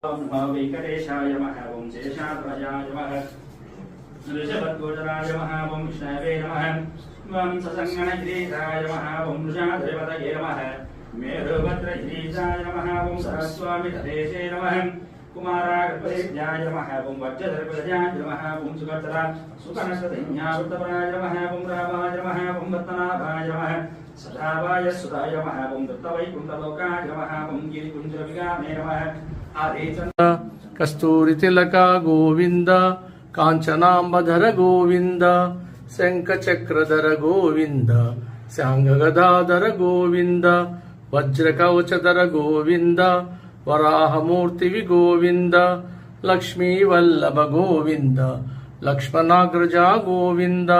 ओम वेंकटेशाय नमः। ओम शेषाद्वजाय नमः। ऋषभद्वोजनाय नमः। ओम विष्णवे नमः। ओम ससंगणगिरीशाय नमः। ओम वृषाद्रिपतये नमः। मेरुभद्रगिरीशाय नमः। ओम सरस्वामितदेशे नमः। कुमारागर्भेभ्याय नमः। ओम वज्रधरप्रजाय नमः। ओम सुकर्तरा सुकनस्तधन्यावृतपराय नमः। ओम रामाय नमः। ओम रत्नाभाय नमः। सदावाय सुधाय नमः। ओम दत्तवैकुण्ठलोकाय नमः। ओम गिरिकुञ्जविगामे नमः। कस्तूरी तिलक गोविंद कांचनांबधर गोविंद शंखचक्रधर गोविंद सांगगदाधर गोविंद वज्रकवचधर गोविंद वराहमूर्ति गोविंद लक्ष्मी वल्लभ गोविंद लक्ष्मणाग्रजा गोविंद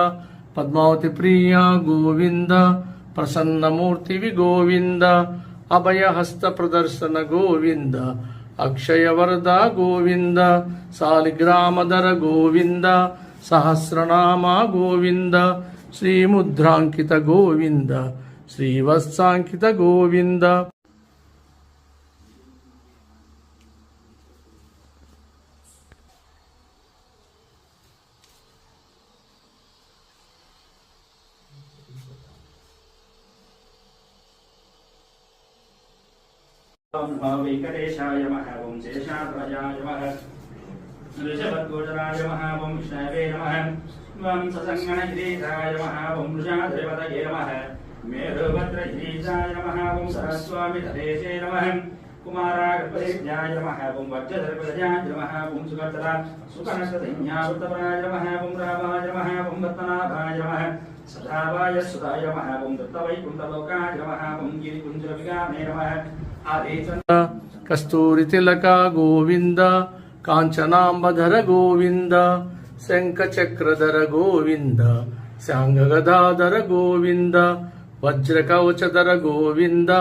पद्मावती प्रिया गोविंद प्रसन्नमूर्ति गोविंद अभयहस्त प्रदर्शन गोविंद अक्षय वरदा गोविंद सालिग्रामधर गोविंद सहस्रनाम गोविंद श्रीमुद्रांकित गोविंद श्रीवत्सांकित गोविंद ओम वेंकटेशाय नमः। ओम शेषाद्वजाय नमः। ऋषभद्वोजनाय नमः। ओम विष्णवे नमः। ओम ससंगणगिरीशाय नमः। ओम वृषाद्रिपतये नमः। मेरुभद्रगिरीशाय नमः। ओम सरस्वामितदेशे नमः। कुमारागर्भेभ्याय नमः। ओम वज्रधरप्रजाय नमः। ओम सुकर्तरा सुकनस्तधन्यावृतपराय नमः। ओम रामाय नमः। ओम रत्नाभाय नमः। सदावाय सुधाय नमः। ओम दत्तवैकुण्ठलोकाय नमः। ओम गिरिकुञ्जविगामे नमः। कस्तूरी तिलक गोविंद कांचनांबधर गोविंद शंखचक्रधर गोविंद सांगगदाधर गोविंद वज्रकवचधर गोविंद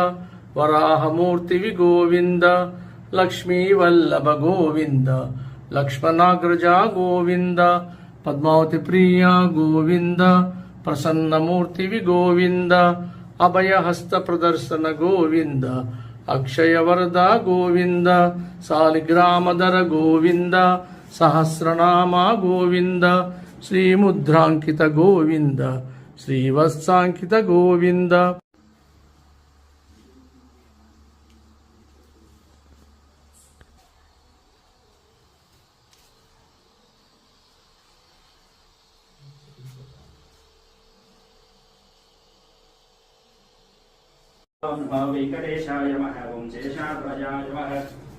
वराहमूर्ति गोविंद लक्ष्मी वल्लभ गोविंद लक्ष्मणाग्रजा गोविंद पद्मावती प्रिया गोविंद प्रसन्नमूर्ति गोविंद अभयहस्त प्रदर्शन गोविंद अक्षय वरदा गोविंद सालिग्रामधर गोविंद सहस्रनाम गोविंद श्रीमुद्रांकित गोविंद श्रीवत्सांकित गोविंद ओम वेंकटेशाय नमः। ओम शेषाद्वजाय नमः।